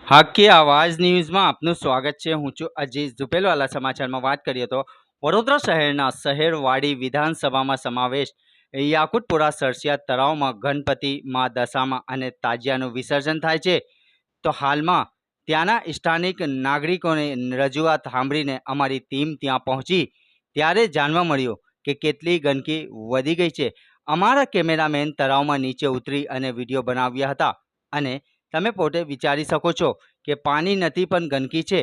હાકી આવાજ ન્યૂઝમાં આપનું સ્વાગત છે। હું છું અજીઝ ઝુપેલવાલા। સમાચારમાં વાત કરીએ તો વડોદરા શહેરના શહેરવાડી વિધાનસભામાં સમાવેશ યાકુતપુરા સરસિયા તળાવમાં ગણપતિ મા દશામાં અને તાજિયાનું વિસર્જન થાય છે। તો હાલમાં ત્યાંના સ્થાનિક નાગરિકોને રજૂઆત સાંભળીને અમારી ટીમ ત્યાં પહોંચી ત્યારે જાણવા મળ્યું કે કેટલી ગંદકી વધી ગઈ છે। અમારા કેમેરામેન તળાવમાં નીચે ઉતરી અને વિડીયો બનાવ્યા હતા અને તમે પોતે વિચારી શકો છો કે પાણી નથી પણ ગંદકી છે।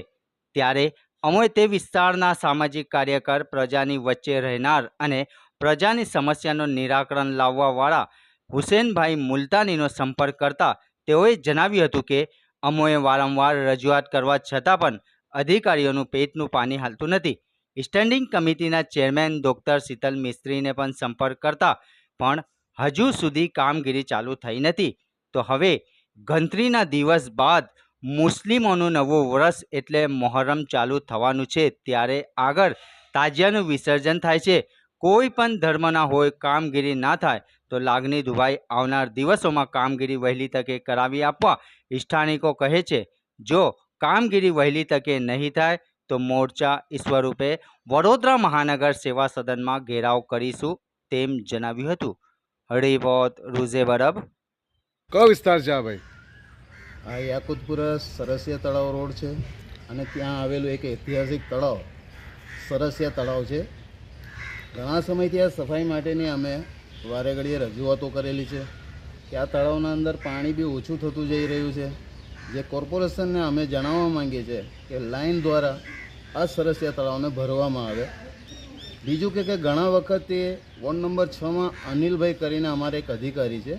ત્યારે અમે તે વિસ્તારના સામાજિક કાર્યકર, પ્રજાની વચ્ચે રહેનાર અને પ્રજાની સમસ્યાનું નિરાકરણ લાવવાવાળા હુસેનભાઈ મુલતાનીનો સંપર્ક કરતા તેઓએ જણાવ્યું હતું કે અમોએ વારંવાર રજૂઆત કરવા છતાં પણ અધિકારીઓનું પેટનું પાણી હાલતું નથી। સ્ટેન્ડિંગ કમિટીના ચેરમેન ડૉક્ટર શીતલ મિસ્ત્રીને પણ સંપર્ક કરતા પણ હજુ સુધી કામગીરી ચાલુ થઈ નથી। તો હવે ગણતરીના દિવસ બાદ મુસ્લિમોનું નવું વર્ષ એટલે મોહરમ ચાલુ થવાનું છે ત્યારે આગળ તાજિયાનું વિસર્જન થાય છે। કોઈ પણ ધર્મના હોય કામગીરી ના થાય તો લાગણી દુભાઈ આવનાર દિવસોમાં કામગીરી વહેલી તકે કરાવી આપવા સ્થાનિકો કહે છે। જો કામગીરી વહેલી તકે નહીં થાય તો મોરચા સ્વરૂપે વડોદરા મહાનગર સેવા સદનમાં ઘેરાવ કરીશું તેમ જણાવ્યું હતું। રિપોર્ટ રૂઝે બરબ। કયો વિસ્તાર છે આ ભાઈ? આ યાકુતપુરા સરસિયા તળાવ રોડ છે અને ત્યાં આવેલું એક ઐતિહાસિક તળાવ સરસિયા તળાવ છે। ઘણા સમયથી આ સફાઈ માટેની અમે વારે ઘડીએ રજૂઆતો કરેલી છે કે આ તળાવના અંદર પાણી બી ઓછું થતું જઈ રહ્યું છે। જે કોર્પોરેશનને અમે જણાવવા માંગીએ છીએ કે લાઈન દ્વારા આ સરસિયા તળાવને ભરવામાં આવે। બીજું કે ઘણા વખતે વોર્ડ નંબર 6માં અનિલભાઈ કરીને અમારે એક અધિકારી છે,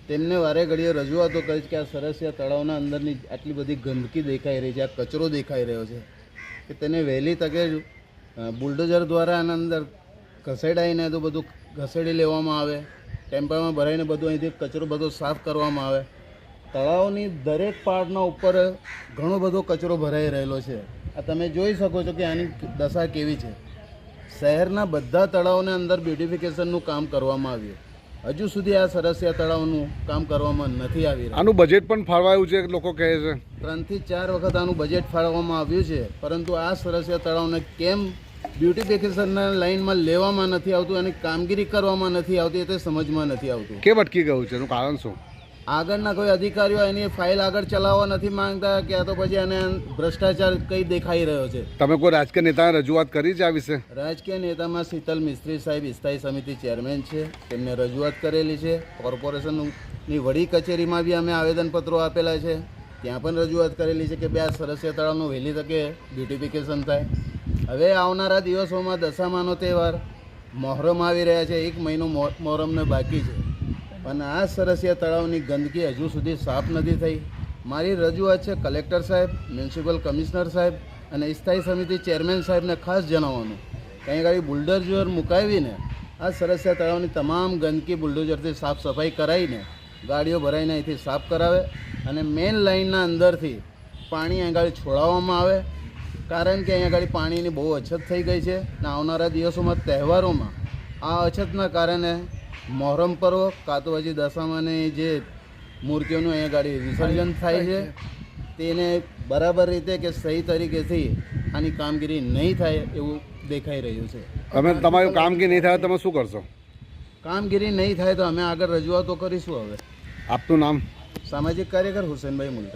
તેમને વારે ઘડીએ રજૂઆતો કરી છે કે આ સરસિયા તળાવના અંદરની આટલી બધી ગંદકી દેખાઈ રહી છે, આ કચરો દેખાઈ રહ્યો છે કે તેને વહેલી તકે બુલડોઝર દ્વારા આના અંદર ઘસેડાઈને તો બધું ઘસેડી લેવામાં આવે, ટેમ્પામાં ભરાઈને બધું અહીંથી કચરો બધો સાફ કરવામાં આવે। તળાવની દરેક પાર્ટના ઉપર ઘણો બધો કચરો ભરાઈ રહેલો છે। આ તમે જોઈ શકો છો કે આની દશા કેવી છે। શહેરના બધા તળાવને અંદર બ્યુટિફિકેશનનું કામ કરવામાં આવ્યું, હજુ સુધી આ સરસિયા તળાવનું કામ કરવામાં નથી આવી રહ્યું। આનું બજેટ પણ ફાળવાયું છે લોકો કહે છે। 3 થી 4 વખત આનું બજેટ ફાળવવામાં આવ્યું છે, પરંતુ આ સરસિયા તળાવને કેમ બ્યુટિફિકેશનના લાઇનમાં લેવામાં નથી આવતું અને કામગીરી કરવામાં નથી આવતી એ તે સમજમાં નથી આવતું। કેમ અટકી ગયું છે? એનું કારણ શું? આગળના કોઈ અધિકારીઓ એની ફાઇલ આગળ ચલાવવા નથી માંગતા કે તો પછી એને ભ્રષ્ટાચાર કંઈ દેખાઈ રહ્યો છે। તમે કોઈ રાજકીય નેતાને રજૂઆત કરી છે આ વિશે? રાજકીય નેતામાં શીતલ મિસ્ત્રી સાહેબ સ્થાયી સમિતિ ચેરમેન છે, તેમને રજૂઆત કરેલી છે। કોર્પોરેશનની વડી કચેરીમાં બી અમે આવેદનપત્રો આપેલા છે, ત્યાં પણ રજૂઆત કરેલી છે કે બે આ સરસિયા તળાવનું વહેલી તકે બ્યુટિફિકેશન થાય। હવે આવનારા દિવસોમાં દશામાનો તહેવાર મોહરમ આવી રહ્યા છે, 1 મહિનો મોહરમને બાકી છે, પણ આ સરસિયા તળાવની ગંદકી હજુ સુધી સાફ નથી થઈ। મારી રજૂઆત છે કલેક્ટર સાહેબ, મ્યુનિસિપલ કમિશનર સાહેબ અને સ્થાયી સમિતિ ચેરમેન સાહેબને ખાસ જણાવવાનું કે અહીં ગાડી બુલડોઝર મુકાવીને આ સરસિયા તળાવની તમામ ગંદકી બુલડોઝરથી સાફ સફાઈ કરાવીને ગાડીઓ ભરાઈને અહીંથી સાફ કરાવે અને મેઇન લાઇનના અંદરથી પાણી અહીં ગાડી છોડાવવામાં આવે, કારણ કે અહીંયા ગાડી પાણીની બહુ અછત થઈ ગઈ છે અને આવનારા દિવસોમાં તહેવારોમાં આ અછતના કારણે મોહરમ પર્વ કાં તો પછી દશામાની જે મૂર્તિઓનું અહીંયા ગાડી વિસર્જન થાય છે તેને બરાબર રીતે કે સહી તરીકેથી આની કામગીરી નહીં થાય એવું દેખાઈ રહ્યું છે। તમે તમારું કામગીરી નહીં થાય તમે શું કરશો? કામગીરી નહીં થાય તો અમે આગળ રજૂઆતો કરીશું। હવે આપનું નામ? સામાજિક કાર્યકર હુસેનભાઈ મુલતાની।